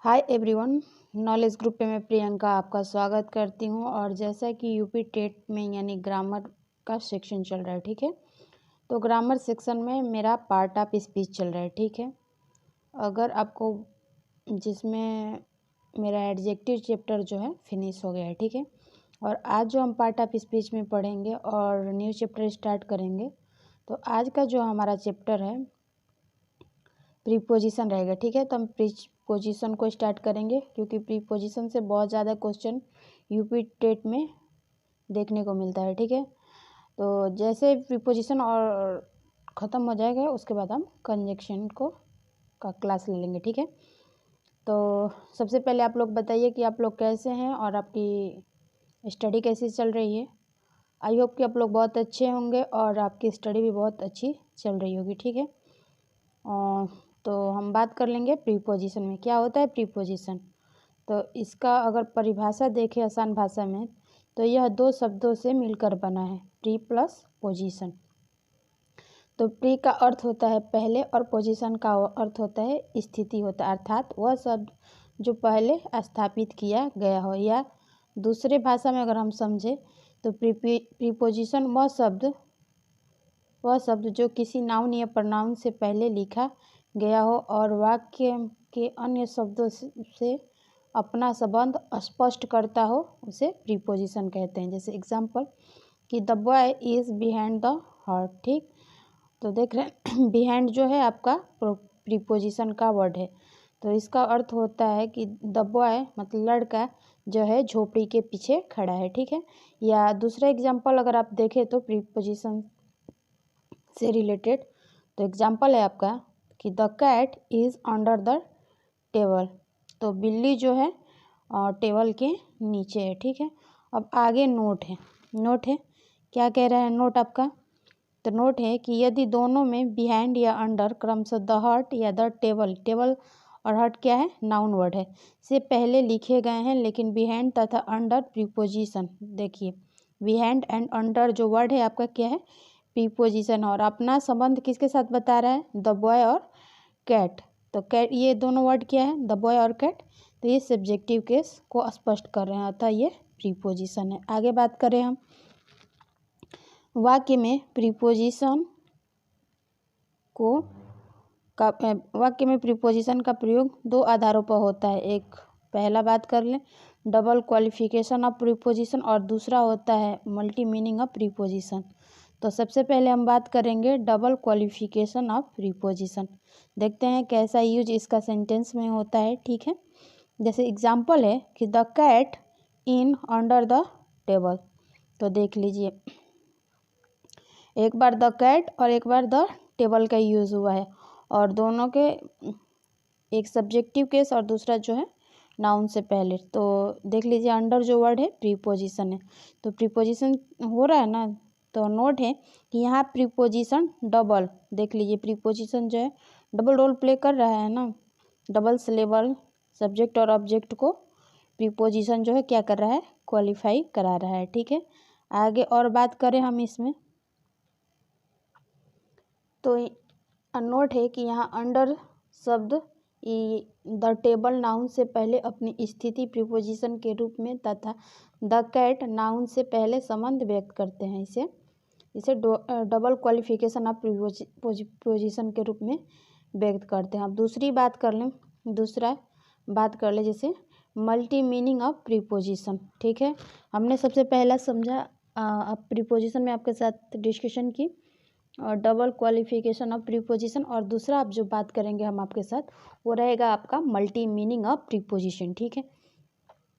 Hi everyone, knowledge group पे मैं प्रियंका आपका स्वागत करती हूँ। और जैसा कि यूपी टेट में यानी ग्रामर का सेक्शन चल रहा है, ठीक है। तो ग्रामर सेक्शन में मेरा पार्ट ऑफ स्पीच चल रहा है, ठीक है। अगर आपको जिसमें मेरा एडजेक्टिव चैप्टर जो है फिनिश हो गया है, ठीक है। और आज जो हम पार्ट ऑफ स्पीच में पढ़ेंगे और न्यू चैप्टर स्टार्ट करेंगे, तो आज का जो हमारा चैप्टर है प्रीपोजिशन रहेगा, ठीक है। तो हम प्रीपोजिशन को स्टार्ट करेंगे क्योंकि प्रीपोजिशन से बहुत ज़्यादा क्वेश्चन यूपी टेट में देखने को मिलता है, ठीक है। तो जैसे प्रीपोजिशन और ख़त्म हो जाएगा उसके बाद हम कंजक्शन को का क्लास ले लेंगे, ठीक है। तो सबसे पहले आप लोग बताइए कि आप लोग कैसे हैं और आपकी स्टडी कैसी चल रही है। आई होप कि आप लोग बहुत अच्छे होंगे और आपकी स्टडी भी बहुत अच्छी चल रही होगी, ठीक है। तो हम बात कर लेंगे प्रीपोजिशन में क्या होता है प्रीपोजिशन। तो इसका अगर परिभाषा देखें आसान भाषा में, तो यह दो शब्दों से मिलकर बना है, प्री प्लस पोजीशन। तो प्री का अर्थ होता है पहले और पोजीशन का अर्थ होता है स्थिति होता है, अर्थात वह शब्द जो पहले स्थापित किया गया हो। या दूसरे भाषा में अगर हम समझें तो प्रीपोजिशन वह शब्द जो किसी नाउन या प्रनाउन से पहले लिखा गया हो और वाक्य के अन्य शब्दों से अपना संबंध स्पष्ट करता हो, उसे प्रीपोजिशन कहते हैं। जैसे एग्जाम्पल कि the boy is behind the hurt, ठीक। तो देख रहे हैं बिहाइंड जो है आपका प्रीपोजिशन का वर्ड है। तो इसका अर्थ होता है कि द बॉय मतलब लड़का जो है झोपड़ी के पीछे खड़ा है, ठीक है। या दूसरा एग्जाम्पल अगर आप देखें तो प्रीपोजिशन से रिलेटेड, तो एग्जाम्पल है आपका कि the cat is under the table. तो बिल्ली जो है टेबल के नीचे है, ठीक है। अब आगे नोट है क्या कह रहा है नोट आपका। तो नोट है कि यदि दोनों में बिहाइंड या अंडर क्रमशः द हर्ट या द टेबल और हर्ट क्या है नाउन वर्ड है से पहले लिखे गए हैं, लेकिन बिहाइंड तथा अंडर प्रीपोजिशन, देखिए बिहाइंड एंड अंडर जो वर्ड है आपका क्या है प्रीपोजिशन, और अपना संबंध किसके साथ बता रहा है द बॉय और कैट। तो कैट ये दोनों वर्ड क्या है द बॉय और कैट, तो ये सब्जेक्टिव केस को स्पष्ट कर रहे हैं, अतः ये प्रीपोजिशन है। आगे बात करें हम वाक्य में प्रीपोजिशन का प्रयोग दो आधारों पर होता है। एक पहला बात कर लें डबल क्वालिफिकेशन ऑफ प्रीपोजिशन और दूसरा होता है मल्टी मीनिंग ऑफ प्रीपोजिशन। तो सबसे पहले हम बात करेंगे डबल क्वालिफिकेशन ऑफ प्रीपोजिशन। देखते हैं कैसा यूज इसका सेंटेंस में होता है, ठीक है। जैसे एग्जाम्पल है कि the cat in under the table. तो देख लीजिए एक बार द कैट और एक बार द टेबल का यूज़ हुआ है और दोनों के एक सब्जेक्टिव केस और दूसरा जो है नाउन से पहले। तो देख लीजिए अंडर जो वर्ड है प्रीपोजिशन है, तो प्रीपोजिशन हो रहा है ना। तो नोट है कि यहाँ प्रीपोजिशन डबल, देख लीजिए प्रीपोजिशन जो है डबल रोल प्ले कर रहा है ना, डबल सिलेबल सब्जेक्ट और ऑब्जेक्ट को प्रीपोजिशन जो है क्या कर रहा है क्वालिफाई करा रहा है, ठीक है। आगे और बात करें हम इसमें, तो नोट है कि यहाँ अंडर शब्द द टेबल नाउन से पहले अपनी स्थिति प्रीपोजिशन के रूप में तथा द कैट नाउन से पहले संबंध व्यक्त करते हैं। इसे डबल क्वालिफिकेशन ऑफ प्रीपोजिशन के रूप में व्यक्त करते हैं। अब दूसरा बात कर ले जैसे मल्टी मीनिंग ऑफ प्रीपोजिशन, ठीक है। हमने सबसे पहला समझा अब प्रीपोजिशन में आपके साथ डिस्कशन की और डबल क्वालिफिकेशन ऑफ प्रीपोजिशन, और दूसरा आप जो बात करेंगे हम आपके साथ वो रहेगा आपका मल्टी मीनिंग ऑफ प्रीपोजिशन, ठीक है।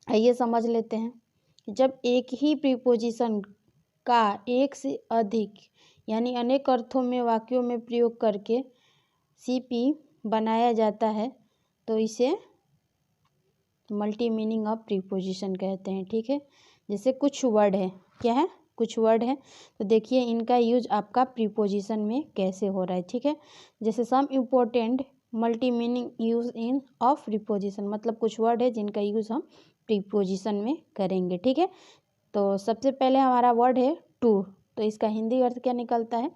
आइए समझ लेते हैं कि जब एक ही प्रीपोजिशन का एक से अधिक यानी अनेक अर्थों में वाक्यों में प्रयोग करके सीपी बनाया जाता है तो इसे मल्टी मीनिंग ऑफ प्रीपोजिशन कहते हैं, ठीक है। जैसे कुछ वर्ड है, क्या है कुछ वर्ड है, तो देखिए इनका यूज आपका प्रीपोजिशन में कैसे हो रहा है, ठीक है। जैसे some important multi meaning use in of preposition, मतलब कुछ वर्ड है जिनका यूज हम प्रीपोजिशन में करेंगे, ठीक है। तो सबसे पहले हमारा वर्ड है टू, तो इसका हिंदी अर्थ क्या निकलता है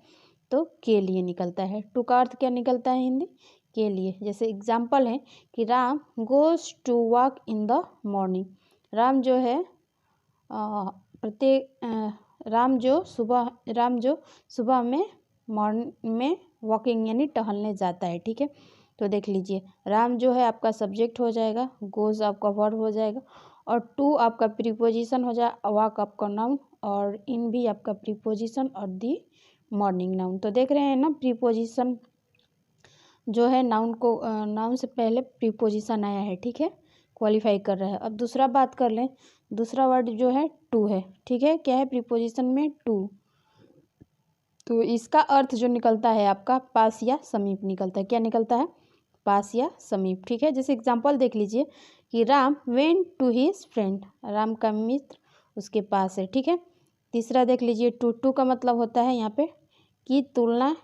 तो के लिए निकलता है। टू का अर्थ क्या निकलता है हिंदी के लिए। जैसे एग्जाम्पल है कि Ram goes to walk in the morning. Ram जो है राम जो सुबह में मॉर्निंग में वॉकिंग यानी टहलने जाता है। ठीक है, तो देख लीजिए राम जो है आपका सब्जेक्ट हो जाएगा, गोज़ आपका वर्ब हो जाएगा, और टू आपका प्रीपोजिशन हो जाए, वॉक आपका नाउन, और इन भी आपका प्रीपोजिशन, और दी मॉर्निंग नाउन। तो देख रहे हैं ना, प्रीपोजिशन जो है नाउन को नाउन से पहले प्रीपोजिशन आया है। ठीक है, क्वालिफाई कर रहा है। अब दूसरा बात कर लें, दूसरा वर्ड जो है टू है। ठीक है, क्या है प्रीपोजिशन में? टू। तो इसका अर्थ जो निकलता है आपका पास या समीप निकलता है। क्या निकलता है? पास या समीप। ठीक है, जैसे एग्जांपल देख लीजिए कि Ram went to his friend. Ram का मित्र उसके पास है। ठीक है, तीसरा देख लीजिए टू का मतलब होता है यहाँ पे कि तुलना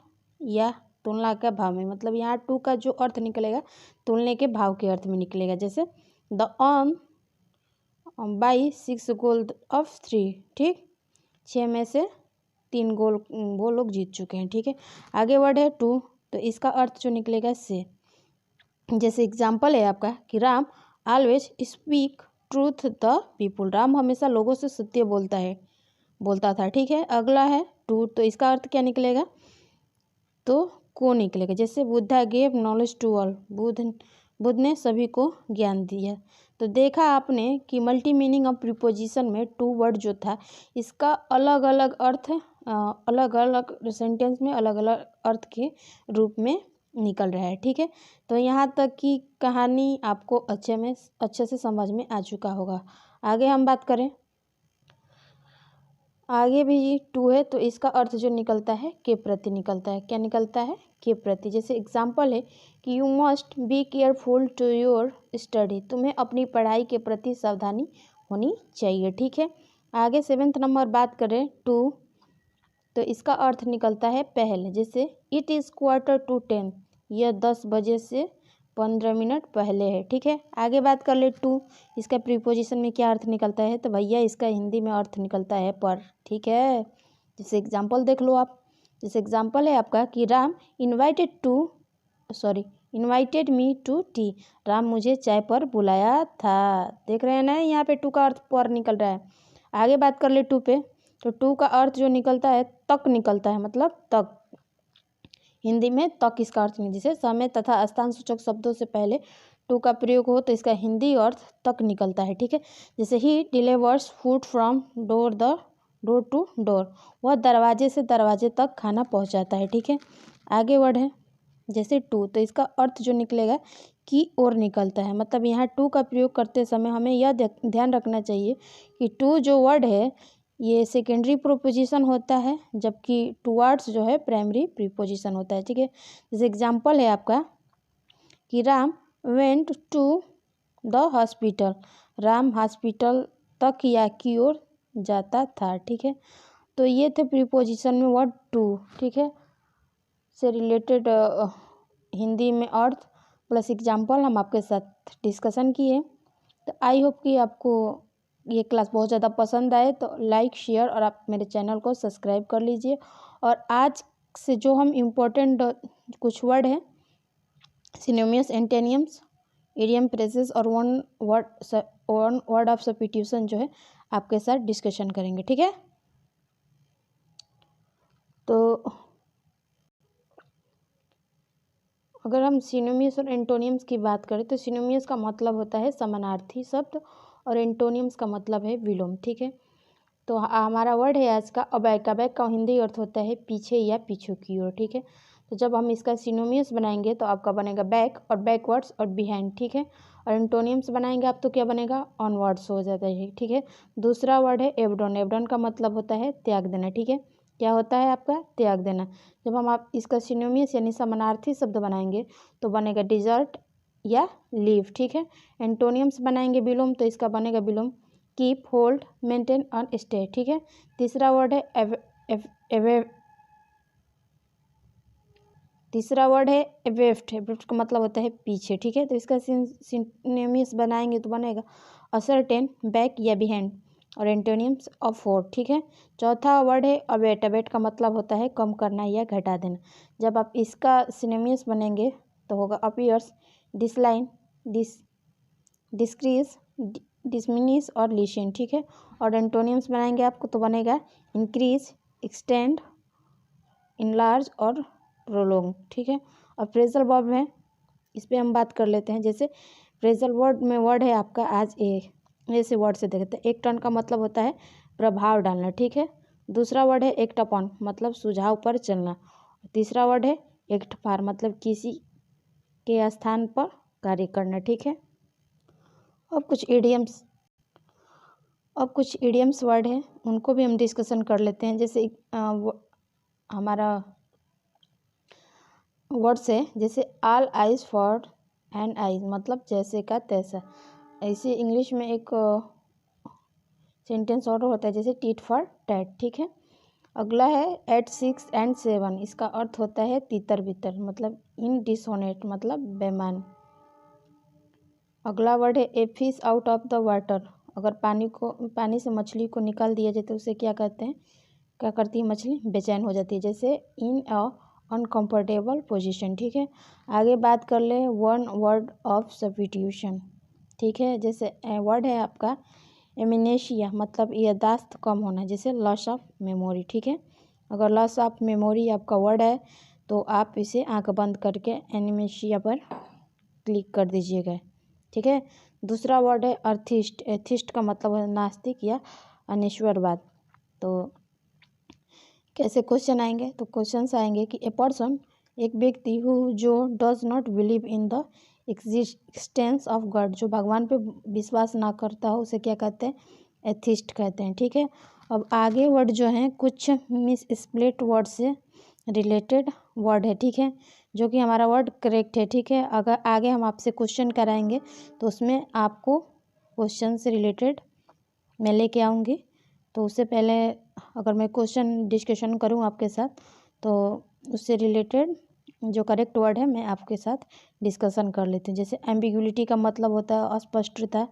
या तुलना का भाव में, मतलब यहाँ टू का जो अर्थ निकलेगा तुलने के भाव के अर्थ में निकलेगा। जैसे the on by 6 goal of 3। ठीक, 6 में से 3 गोल वो लोग जीत चुके हैं। ठीक है, आगे वर्ड है टू, तो इसका अर्थ जो निकलेगा से। जैसे एग्जाम्पल है आपका कि Ram always speak truth the people. Ram हमेशा लोगों से सत्य बोलता था। ठीक है, अगला है टू, तो इसका अर्थ क्या निकलेगा? तो को निकलेगा। जैसे Buddha gave knowledge to all. Buddha ने सभी को ज्ञान दिया। तो देखा आपने कि मल्टी मीनिंग ऑफ प्रीपोजिशन में टू वर्ड जो था इसका अलग अलग अर्थ अलग अलग सेंटेंस में अलग अलग अर्थ के रूप में निकल रहा है। ठीक है, तो यहाँ तक की कहानी आपको अच्छे से समझ में आ चुका होगा। आगे हम बात करें, आगे भी टू है, तो इसका अर्थ जो निकलता है के प्रति निकलता है। क्या निकलता है? के प्रति। जैसे एग्जाम्पल है कि you must be careful to your study. तुम्हें अपनी पढ़ाई के प्रति सावधानी होनी चाहिए। ठीक है, आगे 7th नंबर बात करें टू, तो इसका अर्थ निकलता है पहले। जैसे इट इज़ 9:45, यह 10 बजे से 15 मिनट पहले है। ठीक है, आगे बात कर ले टू, इसका प्रीपोजिशन में क्या अर्थ निकलता है? तो भैया इसका हिंदी में अर्थ निकलता है पर। ठीक है, जैसे एग्जाम्पल देख लो आप। जैसे एग्जाम्पल है आपका कि Ram invited me to tea. Ram मुझे चाय पर बुलाया था। देख रहे हैं ना, यहाँ पे टू का अर्थ पर निकल रहा है। आगे बात कर ले टू पे, तो टू का अर्थ जो निकलता है तक निकलता है, मतलब तक। हिंदी में तक इसका अर्थ नहीं। जैसे समय तथा स्थान सूचक शब्दों से पहले टू का प्रयोग हो तो इसका हिंदी अर्थ तक निकलता है। ठीक है, जैसे he delivers food from door to door. वह दरवाजे से दरवाजे तक खाना पहुंचाता है। ठीक है, आगे वर्ड है जैसे टू, तो इसका अर्थ जो निकलेगा की ओर निकलता है। मतलब यहाँ टू का प्रयोग करते समय हमें यह ध्यान रखना चाहिए कि टू जो वर्ड है ये सेकेंडरी प्रीपोजिशन होता है, जबकि टुवर्ड्स जो है प्राइमरी प्रीपोजिशन होता है। ठीक है, जैसे एग्जाम्पल है आपका कि Ram went to the hospital. Ram hospital तक या की ओर जाता था। ठीक है, तो ये थे प्रीपोजिशन में वर्ड टू। ठीक है, से रिलेटेड हिंदी में अर्थ प्लस एग्जाम्पल हम आपके साथ डिस्कशन किए। तो आई होप कि आपको ये क्लास बहुत ज़्यादा पसंद आए, तो लाइक शेयर और आप मेरे चैनल को सब्सक्राइब कर लीजिए। और आज से जो हम इम्पोर्टेंट कुछ वर्ड हैं, सिनोनिम्स, एंटोनिम्स, इडियम, फ्रेजेस और वन वर्ड ऑफ सब्स्टिट्यूशन जो है आपके साथ डिस्कशन करेंगे। ठीक है, तो अगर हम सिनोनिम्स और एंटोनिम्स की बात करें तो सिनोनिम्स का मतलब होता है समानार्थी शब्द और एंटोनिम्स का मतलब है विलोम। ठीक है, तो हमारा वर्ड है आज का अबैक। अबैक का हिंदी अर्थ होता है पीछे या पीछू की ओर। ठीक है, तो जब हम इसका सिनोनिम्स बनाएंगे तो आपका बनेगा बैक और बैकवर्ड्स और बिहाइंड। ठीक है, और एंटोनिम्स बनाएंगे आप तो क्या बनेगा? ऑनवर्ड्स हो जाता है। ठीक है, दूसरा वर्ड है एबडोन। एबडोन का मतलब होता है त्याग देना। ठीक है, क्या होता है आपका? त्याग देना। जब हम आप इसका सिनोनिम्स यानी समानार्थी शब्द बनाएंगे तो बनेगा डिजर्ट या लीव। ठीक है, एंटोनिम्स बनाएंगे विलोम, तो इसका बनेगा विलोम कीप, होल्ड, मेंटेन और स्टे। ठीक है, तीसरा वर्ड है एवेफ्ट। एवेफ्ट का मतलब होता है पीछे। ठीक है, तो इसका सिनोनिम्स बनाएंगे तो बनेगा असर्टेन, बैक या बिहाइंड, और एंटोनिम्स ऑफ फोर। ठीक है, चौथा वर्ड है अबेट। अबेट का मतलब होता है कम करना या घटा देना। जब आप इसका सिनोनिम्स बनेंगे तो होगा अपीयर्स, डिसलाइन, डिस्क्रीज, डिसमिनिश और लिशन, ठीक है। और एंटोनियम्स बनाएंगे आपको तो बनेगा इंक्रीज, एक्सटेंड, इनलार्ज और प्रोलोंग, ठीक है। अब फ्रेजल वर्ब है, इस पर हम बात कर लेते हैं। जैसे फ्रेजल वर्ड में वर्ड है आपका आज ए, ऐसे वर्ड से देखते हैं। एक टर्न का मतलब होता है प्रभाव डालना, ठीक है। दूसरा वर्ड है एक्ट अपॉन, मतलब सुझाव पर चलना। तीसरा वर्ड है एक्ट फॉर, मतलब किसी के स्थान पर कार्य करना, ठीक है। अब कुछ इडियम्स वर्ड है, उनको भी हम डिस्कशन कर लेते हैं। जैसे हमारा वर्ड्स है, जैसे all eyes for an eyes, मतलब जैसे का तैसा। ऐसे इंग्लिश में एक सेंटेंस और होता है, जैसे टीट फॉर टैट, ठीक है। अगला है एट 6 and 7, इसका अर्थ होता है तितर बितर, मतलब इन डिसऑनेस्ट, मतलब बेईमान। अगला वर्ड है a fish out of the water, अगर पानी से मछली को निकाल दिया जाए तो उसे क्या कहते हैं, क्या करती है मछली, बेचैन हो जाती है, जैसे इन अ अनकंफर्टेबल पोजीशन, ठीक है। आगे बात कर ले वन वर्ड ऑफ सब्स्टिट्यूशन, ठीक है। जैसे वर्ड है आपका एमिनेशिया, मतलब याददाश्त कम होना, जैसे लॉस ऑफ मेमोरी, ठीक है। अगर लॉस ऑफ मेमोरी आपका वर्ड है तो आप इसे आंख बंद करके एनिमेशिया पर क्लिक कर दीजिएगा, ठीक है। दूसरा वर्ड है अर्थिस्ट, एथिस्ट का मतलब है नास्तिक या अनिश्वरवाद। तो कैसे क्वेश्चन आएंगे, तो क्वेश्चंस आएंगे कि ए पर्सन, एक व्यक्ति जो does not believe in the existence of God, जो भगवान पे विश्वास ना करता हो उसे क्या कहते हैं, एथिस्ट कहते हैं, ठीक है। अब आगे वर्ड जो हैं कुछ मिस स्प्लिट वर्ड से रिलेटेड वर्ड है, ठीक है, जो कि हमारा वर्ड करेक्ट है, ठीक है। अगर आगे हम आपसे क्वेश्चन कराएंगे तो उसमें आपको क्वेश्चन से रिलेटेड मैं लेके आऊँगी। तो उससे पहले अगर मैं क्वेश्चन डिस्कशन करूँ आपके साथ तो उससे रिलेटेड जो करेक्ट वर्ड है मैं आपके साथ डिस्कशन कर लेती हूँ। जैसे एम्बिग्युलिटी का मतलब होता है अस्पष्टता,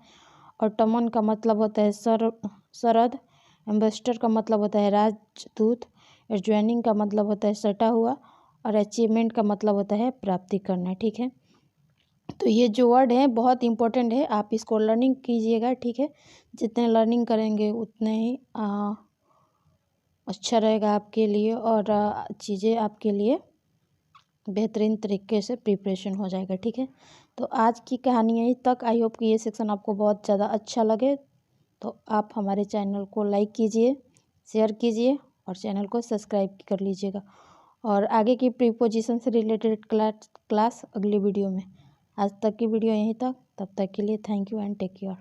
और टमन का मतलब होता है सरद, एम्बेसडर का मतलब होता है राजदूत, एडजॉइनिंग का मतलब होता है सटा हुआ, और अचीवमेंट का मतलब होता है प्राप्ति करना, ठीक है। तो ये जो वर्ड है बहुत इंपॉर्टेंट है, आप इसको लर्निंग कीजिएगा, ठीक है। जितने लर्निंग करेंगे उतने ही अच्छा रहेगा आपके लिए, और चीज़ें आपके लिए बेहतरीन तरीके से प्रिपरेशन हो जाएगा, ठीक है। तो आज की कहानी यहीं तक। आई होप कि ये सेक्शन आपको बहुत ज़्यादा अच्छा लगे। तो आप हमारे चैनल को लाइक कीजिए, शेयर कीजिए और चैनल को सब्सक्राइब कर लीजिएगा। और आगे की प्रीपोजिशन से रिलेटेड क्लास अगली वीडियो में। आज तक की वीडियो यहीं तक, तब तक के लिए thank you and take care.